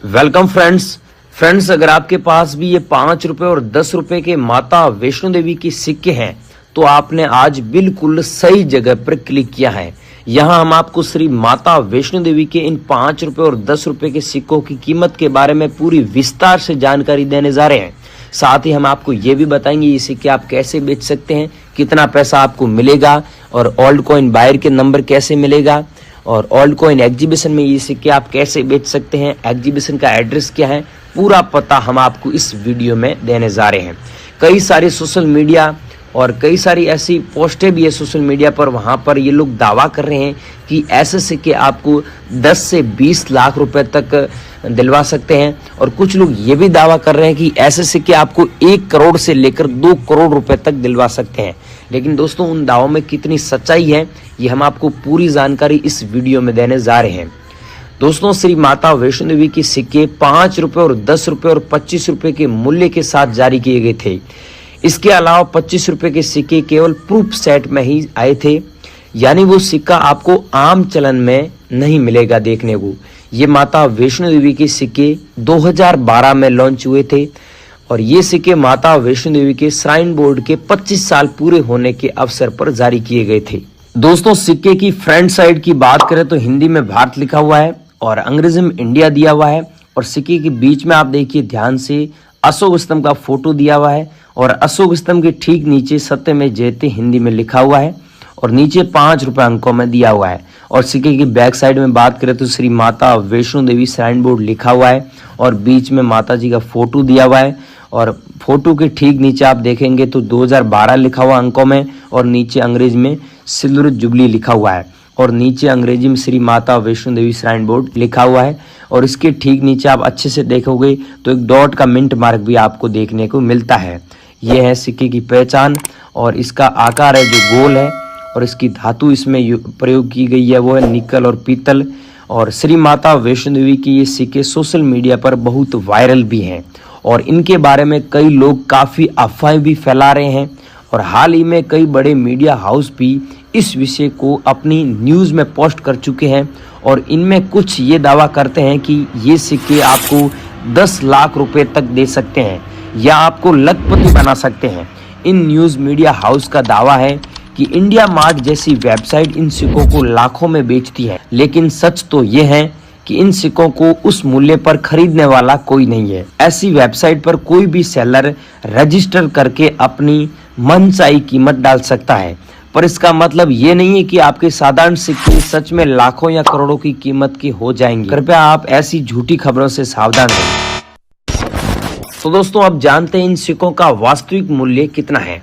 Welcome friends, अगर आपके पास भी ये 5 रुपए और 10 रुपए के माता वैष्णो देवी के सिक्के हैं तो आपने आज बिल्कुल सही जगह पर क्लिक किया है। यहाँ हम आपको श्री माता वैष्णो देवी के इन 5 रुपए और 10 रुपए के सिक्कों की कीमत के बारे में पूरी विस्तार से जानकारी देने जा रहे हैं। साथ ही हम आपको ये भी बताएंगे ये सिक्के आप कैसे बेच सकते हैं, कितना पैसा आपको मिलेगा और ओल्ड कॉइन बायर के नंबर कैसे मिलेगा और ओल्ड कॉइन एग्जीबिशन में ये सिक्के आप कैसे बेच सकते हैं, एग्जीबिशन का एड्रेस क्या है, पूरा पता हम आपको इस वीडियो में देने जा रहे हैं। कई सारे सोशल मीडिया और कई सारी ऐसी पोस्टें भी है सोशल मीडिया पर, वहाँ पर ये लोग दावा कर रहे हैं कि ऐसे सिक्के आपको 10 से 20 लाख रुपए तक दिलवा सकते हैं और कुछ लोग ये भी दावा कर रहे हैं कि ऐसे सिक्के आपको 1 करोड़ से लेकर 2 करोड़ रुपए तक दिलवा सकते हैं। लेकिन दोस्तों उन दावों में कितनी सच्चाई है ये हम आपको पूरी जानकारी इस वीडियो में देने जा रहे हैं। दोस्तों श्री माता वैष्णो देवी के सिक्के 5 रुपए और 10 रुपए और 25 रुपए के मूल्य के साथ जारी किए गए थे। इसके अलावा 25 रुपए के सिक्के केवल प्रूफ सेट में ही आए थे, यानी वो सिक्का आपको आम चलन में नहीं मिलेगा देखने को। ये माता वैष्णो देवी के सिक्के 2012 में लॉन्च हुए थे और ये सिक्के माता वैष्णो देवी के श्राइन बोर्ड के 25 साल पूरे होने के अवसर पर जारी किए गए थे। दोस्तों सिक्के की फ्रंट साइड की बात करें तो हिंदी में भारत लिखा हुआ है और अंग्रेजी में इंडिया दिया हुआ है और सिक्के के बीच में आप देखिए ध्यान से अशोक स्तंभ का फोटो दिया हुआ है और अशोक स्तंभ के ठीक नीचे सत्यमेव जयते हिंदी में लिखा हुआ है और नीचे 5 रुपए अंकों में दिया हुआ है। और सिक्के की बैक साइड में बात करें तो श्री माता वैष्णो देवी श्राइन बोर्ड लिखा हुआ है और बीच में माता जी का फोटो दिया हुआ है और फोटो के ठीक नीचे आप देखेंगे तो 2012 लिखा हुआ अंकों में और नीचे अंग्रेजी में सिल्वर जुबली लिखा हुआ है और नीचे अंग्रेजी में श्री माता वैष्णो देवी श्राइन बोर्ड लिखा हुआ है और इसके ठीक नीचे आप अच्छे से देखोगे तो एक डॉट का मिंट मार्क भी आपको देखने को मिलता है। यह है सिक्के की पहचान और इसका आकार है जो गोल है और इसकी धातु इसमें प्रयोग की गई है वो है निकल और पीतल। और श्री माता वैष्णो देवी की ये सिक्के सोशल मीडिया पर बहुत वायरल भी हैं और इनके बारे में कई लोग काफ़ी अफवाहें भी फैला रहे हैं और हाल ही में कई बड़े मीडिया हाउस भी इस विषय को अपनी न्यूज़ में पोस्ट कर चुके हैं और इनमें कुछ ये दावा करते हैं कि ये सिक्के आपको 10 लाख रुपए तक दे सकते हैं या आपको लखपति बना सकते हैं। इन न्यूज़ मीडिया हाउस का दावा है कि इंडिया मार्ट जैसी वेबसाइट इन सिक्कों को लाखों में बेचती है, लेकिन सच तो ये है कि इन सिक्कों को उस मूल्य पर खरीदने वाला कोई नहीं है। ऐसी वेबसाइट पर कोई भी सेलर रजिस्टर करके अपनी मनचाही कीमत डाल सकता है, पर इसका मतलब ये नहीं है कि आपके साधारण सिक्के सच में लाखों या करोड़ों की कीमत के हो जाएंगे। कृपया आप ऐसी झूठी खबरों से सावधान रहें। तो दोस्तों अब जानते हैं इन सिक्कों का वास्तविक मूल्य कितना है।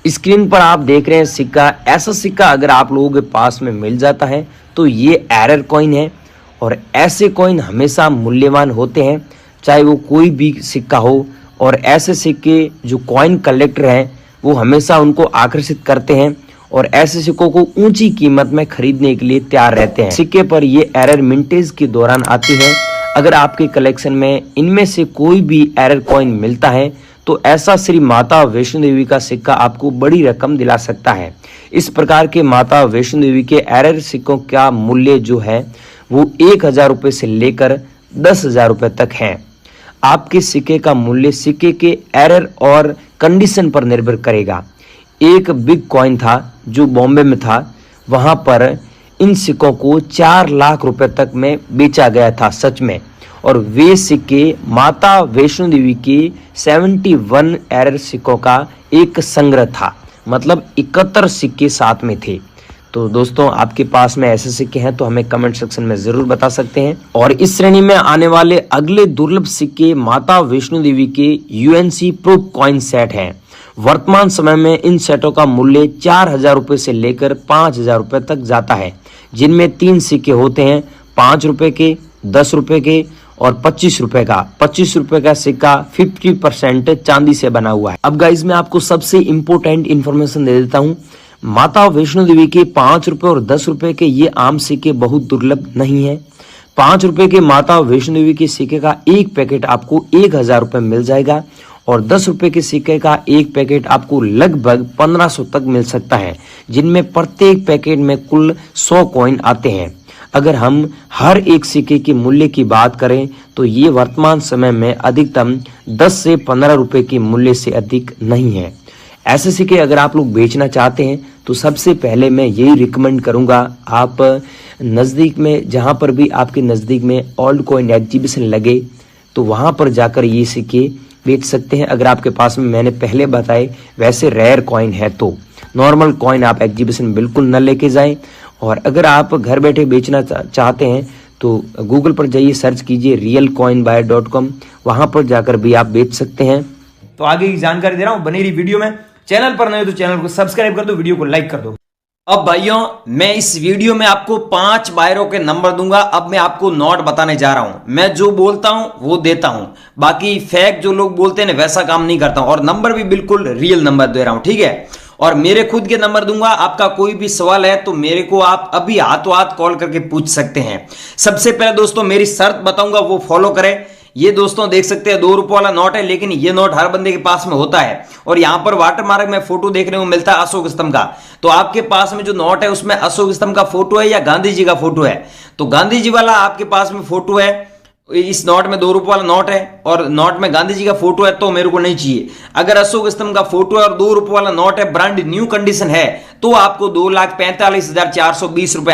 स्क्रीन पर आप देख रहे हैं सिक्का। ऐसा सिक्का अगर आप लोगों के पास में मिल जाता है तो ये एरर कॉइन है और ऐसे कॉइन हमेशा मूल्यवान होते हैं चाहे वो कोई भी सिक्का हो और ऐसे सिक्के जो कॉइन कलेक्टर हैं वो हमेशा उनको आकर्षित करते हैं और ऐसे सिक्कों को ऊंची कीमत में खरीदने के लिए तैयार रहते हैं। सिक्के पर ये एरर मिंटेज के दौरान आती है। अगर आपके कलेक्शन में इनमें से कोई भी एरर कॉइन मिलता है तो ऐसा श्री माता वैष्णो देवी का सिक्का आपको बड़ी रकम दिला सकता है। इस प्रकार के माता वैष्णो देवी के एरर सिक्कों का मूल्य जो है वो 1000 रुपये से लेकर 10,000 रुपये तक है। आपके सिक्के का मूल्य सिक्के के एरर और कंडीशन पर निर्भर करेगा। एक बिग कॉइन था जो बॉम्बे में था, वहां पर इन सिक्कों को 4 लाख रुपए तक में बेचा गया था सच में, और वे सिक्के माता वैष्णो देवी के 71 एरर सिक्कों का एक संग्रह था, मतलब 71 सिक्के साथ में थे। तो दोस्तों आपके पास में ऐसे सिक्के हैं तो हमें कमेंट सेक्शन में जरूर बता सकते हैं। और इस श्रेणी में आने वाले अगले दुर्लभ सिक्के माता वैष्णो देवी के यूएनसी प्रूफ कॉइन सेट हैं। वर्तमान समय में इन सेटों का मूल्य 4000 रुपए से लेकर 5000 रुपए तक जाता है, जिनमें 3 सिक्के होते हैं, 5 रुपए के, 10 रुपए के और 25 रुपए का। 25 रुपए का सिक्का 50% चांदी से बना हुआ है। अब गाइज मैं आपको सबसे इम्पोर्टेंट इन्फॉर्मेशन दे देता हूँ। माता वैष्णो देवी के 5 रुपए और 10 रुपए के ये आम सिक्के बहुत दुर्लभ नहीं है। 5 रुपए के माता वैष्णो देवी के सिक्के का एक पैकेट आपको 1000 रुपए मिल जाएगा और 10 रुपए के सिक्के का एक पैकेट आपको लगभग 1500 तक मिल सकता है, जिनमें प्रत्येक पैकेट में कुल 100 कॉइन आते हैं। अगर हम हर एक सिक्के के मूल्य की बात करें तो ये वर्तमान समय में अधिकतम 10 से 15 रुपए के मूल्य से अधिक नहीं है। ऐसे सिक्के अगर आप लोग बेचना चाहते हैं तो सबसे पहले मैं यही रिकमेंड करूंगा, आप नज़दीक में जहां पर भी आपके नज़दीक में ओल्ड कॉइन एग्जीबिशन लगे तो वहां पर जाकर ये सिक्के बेच सकते हैं। अगर आपके पास में मैंने पहले बताए वैसे रेयर कॉइन है तो नॉर्मल कॉइन आप एग्जीबिशन बिल्कुल न लेके जाएं। और अगर आप घर बैठे बेचना चाहते हैं तो गूगल पर जाइए, सर्च कीजिए realcoinbuyer.com, वहां पर जाकर भी आप बेच सकते हैं। तो आगे की जानकारी दे रहा हूं, बनी रही वीडियो में। चैनल पर नए हो तो चैनल को सब्सक्राइब कर दो, वीडियो को लाइक कर दो। अब भाइयों मैं इस वीडियो में आपको 5 बायरों के नंबर दूंगा। अब मैं आपको नोट बताने जा रहा हूं। मैं जो बोलता हूं वो देता हूं, बाकी फेक जो लोग बोलते हैं वैसा काम नहीं करता हूं, और नंबर भी बिल्कुल रियल नंबर दे रहा हूं, ठीक है। और मेरे खुद के नंबर दूंगा। आपका कोई भी सवाल है तो मेरे को आप अभी हाथों हाथ कॉल करके पूछ सकते हैं। सबसे पहले दोस्तों मेरी शर्त बताऊंगा, वो फॉलो करें। ये दोस्तों देख सकते हैं 2 रुपए वाला नोट है, लेकिन ये नोट हर बंदे के पास में होता है। और यहां पर वाटरमार्क में फोटो देखने को मिलता है अशोक स्तंभ का। तो आपके पास में जो नोट है उसमें अशोक स्तंभ का फोटो है या गांधी जी का फोटो है? तो गांधी जी वाला आपके पास में फोटो है, इस नोट में 2 रुपए वाला नोट है और नोट में गांधी जी का फोटो है, तो मेरे को नहीं चाहिए। अगर अशोक स्तंभ का फोटो है और 2 रुपए वाला नोट है, ब्रांड न्यू कंडीशन है, तो आपको 2,45,420 रुपए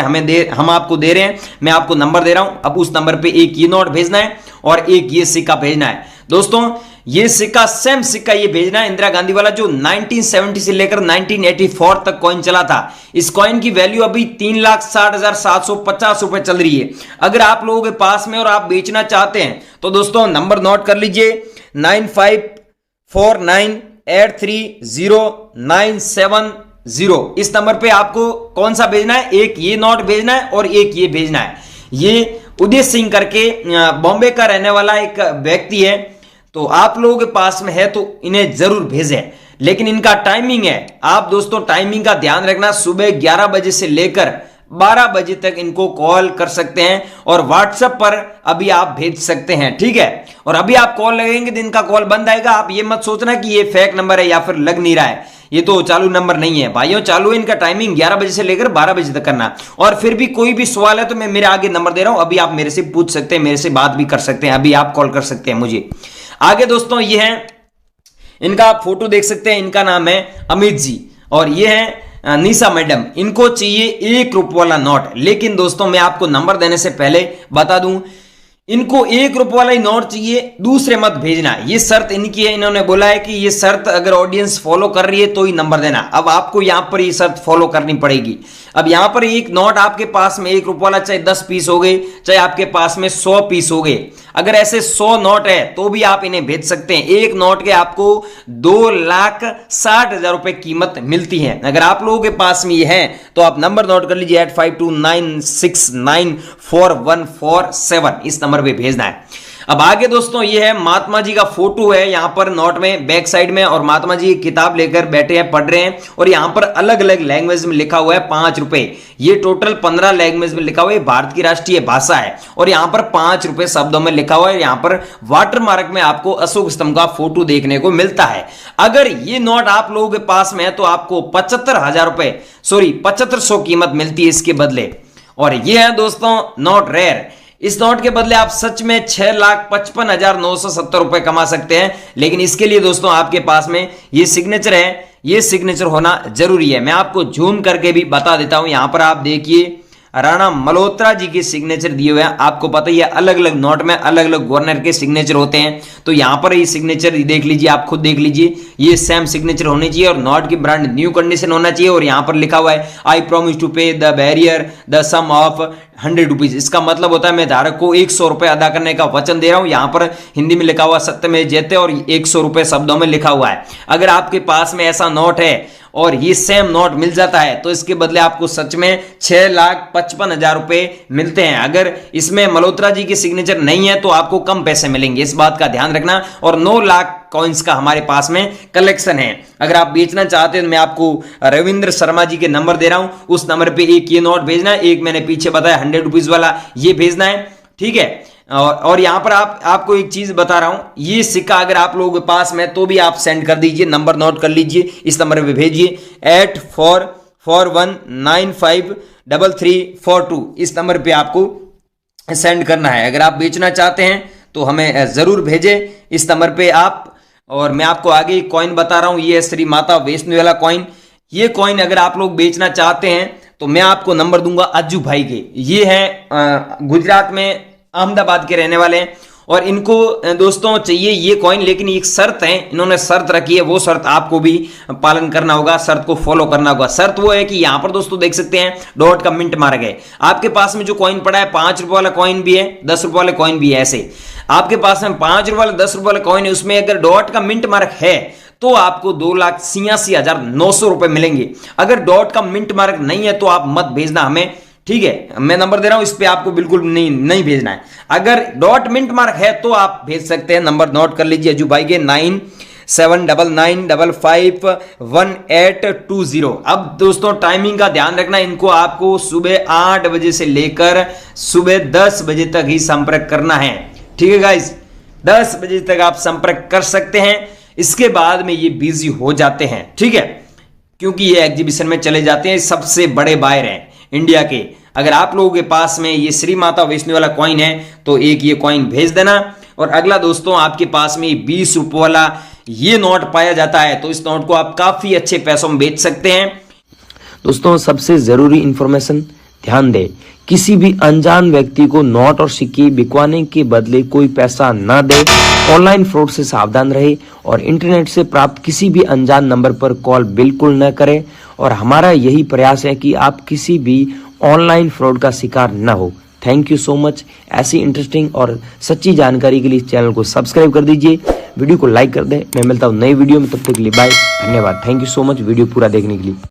हम आपको दे रहे हैं। मैं आपको नंबर दे रहा हूं। अब उस नंबर पे एक ये नोट भेजना है और एक ये सिक्का भेजना है। दोस्तों ये सिक्का सेम सिक्का ये भेजना है, इंदिरा गांधी वाला, जो 1970 से लेकर 1984 तक कॉइन चला था। इस कॉइन की वैल्यू अभी 3,60,750 रुपए चल रही है। अगर आप लोगों के पास में और आप बेचना चाहते हैं तो दोस्तों नंबर नोट कर लीजिए 9549830970। इस नंबर पे आपको कौन सा भेजना है? एक ये नोट भेजना है और एक ये भेजना है। ये उदय सिंह करके बॉम्बे का रहने वाला एक व्यक्ति है, तो आप लोगों के पास में है तो इन्हें जरूर भेजें। लेकिन इनका टाइमिंग है, आप दोस्तों टाइमिंग का ध्यान रखना, सुबह 11 बजे से लेकर 12 बजे तक इनको कॉल कर सकते हैं और व्हाट्सएप पर अभी आप भेज सकते हैं, ठीक है। और अभी आप कॉल लगेंगे दिन का कॉल बंद आएगा। आप ये मत सोचना कि ये फेक नंबर है या फिर लग नहीं रहा है, ये तो चालू नंबर नहीं है भाइयों। चालू है, इनका टाइमिंग 11 बजे से लेकर 12 बजे तक करना। और फिर भी कोई भी सवाल है तो मैं मेरे आगे नंबर दे रहा हूं, अभी आप मेरे से पूछ सकते हैं, मेरे से बात भी कर सकते हैं, अभी आप कॉल कर सकते हैं मुझे। आगे दोस्तों ये है, इनका आप फोटो देख सकते हैं, इनका नाम है अमित जी और ये है निशा मैडम। इनको चाहिए 1 रुपये वाला नोट। लेकिन दोस्तों मैं आपको नंबर देने से पहले बता दूं, इनको 1 रुपये वाला ही नोट चाहिए, दूसरे मत भेजना। ये शर्त इनकी है, इन्होंने बोला है कि ये शर्त अगर ऑडियंस फॉलो कर रही है तो ही नंबर देना। अब आपको यहां पर ये शर्त फॉलो करनी पड़ेगी। अब यहां पर एक नोट आपके पास में 1 रुपये वाला, चाहे 10 पीस हो गए, चाहे आपके पास में 100 पीस हो गए, अगर ऐसे 100 नोट है तो भी आप इन्हें भेज सकते हैं। एक नोट के आपको 2,60,000 रुपए कीमत मिलती है। अगर आप लोगों के पास में ये है तो आप नंबर नोट कर लीजिए 8529694147, इस नंबर पे भेजना है। अब आगे दोस्तों ये है महात्मा जी का फोटो है यहां पर नोट में बैक साइड में, और महात्मा जी किताब लेकर बैठे हैं, पढ़ रहे हैं, और यहां पर अलग अलग लैंग्वेज में लिखा हुआ है 5 रुपए। ये टोटल 15 लैंग्वेज में लिखा हुआ है, भारत की राष्ट्रीय भाषा है, और यहां पर 5 रुपए शब्दों में लिखा हुआ है। यहां पर वाटरमार्क में आपको अशोक स्तंभ का फोटो देखने को मिलता है। अगर ये नोट आप लोगों के पास में है तो आपको 75,000 रुपए 7500 कीमत मिलती है इसके बदले। और ये है दोस्तों नोट रेयर। इस नोट के बदले आप सच में 6,55,970 रुपए कमा सकते हैं। लेकिन इसके लिए दोस्तों आपके पास में ये सिग्नेचर है, ये सिग्नेचर होना जरूरी है। मैं आपको जूम करके भी बता देता हूं। यहां पर आप देखिए राणा मल्होत्रा जी के सिग्नेचर दिए हुए हैं। आपको पता ही है अलग अलग नोट में अलग अलग गवर्नर के सिग्नेचर होते हैं, तो यहां पर ये सिग्नेचर देख लीजिए, आप खुद देख लीजिए, ये सेम सिग्नेचर होनी चाहिए और नोट की ब्रांड न्यू कंडीशन होना चाहिए। और यहां पर लिखा हुआ है I promise to pay the bearer the sum of 100 rupees. इसका मतलब होता है मैं धारक को 100 रुपए अदा करने का वचन दे रहा हूं। यहां पर हिंदी में लिखा हुआ सत्यमेव जयते और 100 रुपए शब्दों में लिखा हुआ है। अगर आपके पास में ऐसा नोट है और ये सेम नोट मिल जाता है तो इसके बदले आपको सच में 6,55,000 रुपए मिलते हैं। अगर इसमें मल्होत्रा जी की सिग्नेचर नहीं है तो आपको कम पैसे मिलेंगे, इस बात का ध्यान रखना। और 9 लाख कॉइन्स का हमारे पास में कलेक्शन है। अगर आप बेचना चाहते हैं तो मैं आपको रविंद्र शर्मा जी के नंबर दे रहा हूं, उस नंबर पे एक ये नोट भेजना है, एक मैंने पीछे बताया 100 रुपीज वाला ये भेजना है, ठीक है। और यहां पर आपको एक चीज बता रहा हूं, ये सिक्का अगर आप लोगों के पास में तो भी आप सेंड कर दीजिए, नंबर नोट कर लीजिए, इस नंबर पे भेजिए 844195 3342 इस नंबर पे आपको सेंड करना है। अगर आप बेचना चाहते हैं तो हमें जरूर भेजें इस नंबर पे आप। और मैं आपको आगे कॉइन बता रहा हूं, ये है श्री माता वैष्णो वाला कॉइन। ये कॉइन अगर आप लोग बेचना चाहते हैं तो मैं आपको नंबर दूंगा अज्जू भाई के। ये हैं गुजरात में अहमदाबाद के रहने वाले हैं और इनको दोस्तों चाहिए ये कॉइन, लेकिन एक शर्त है, इन्होंने शर्त रखी है, वो शर्त आपको भी पालन करना होगा, शर्त को फॉलो करना होगा। शर्त वो है कि यहां पर दोस्तों देख सकते हैं डॉट का मिंट मारा गया। आपके पास में जो कॉइन पड़ा है 5 रुपए वाला कॉइन भी है, 10 रुपए वाले कॉइन भी है। ऐसे आपके पास में 5 रुपए वाला 10 रुपए वाला कॉइन है, उसमें अगर डॉट का मिंट मार्क है तो आपको 2,86,900 रुपए मिलेंगे। अगर डॉट का मिंट मार्क नहीं है तो आप मत भेजना हमें, ठीक है। मैं नंबर दे रहा हूं, इस पे आपको बिल्कुल नहीं भेजना है। अगर डॉट मिंट मार्क है तो आप भेज सकते हैं। नंबर नोट कर लीजिए अज्जू भाई के 9799551820। अब दोस्तों टाइमिंग का ध्यान रखना, इनको आपको सुबह 8 बजे से लेकर सुबह 10 बजे तक ही संपर्क करना है, ठीक है गाइस। 10 बजे तक आप संपर्क कर सकते हैं, इसके बाद में ये बिजी हो जाते हैं, ठीक है, क्योंकि ये एग्जीबिशन में चले जाते हैं। सबसे बड़े बायर हैं इंडिया के। अगर आप लोगों के पास में ये श्री माता वैष्णो वाला कॉइन है तो एक ये कॉइन भेज देना। और अगला दोस्तों आपके पास में 20 रुपए वाला ये नोट पाया जाता है, तो इस नोट को आप काफी अच्छे पैसों में बेच सकते हैं। दोस्तों सबसे जरूरी इंफॉर्मेशन ध्यान दें, किसी भी अनजान व्यक्ति को नोट और सिक्के बिकवाने के बदले कोई पैसा न दे। ऑनलाइन फ्रॉड से सावधान रहे और इंटरनेट से प्राप्त किसी भी अनजान नंबर पर कॉल बिल्कुल न करें। और हमारा यही प्रयास है कि आप किसी भी ऑनलाइन फ्रॉड का शिकार न हो। Thank you so much. ऐसी इंटरेस्टिंग और सच्ची जानकारी के लिए चैनल को सब्सक्राइब कर दीजिए, वीडियो को लाइक कर दें। मैं मिलता हूँ नई वीडियो में, तब तक के लिए बाय, धन्यवाद। Thank you so much video पूरा देखने के लिए।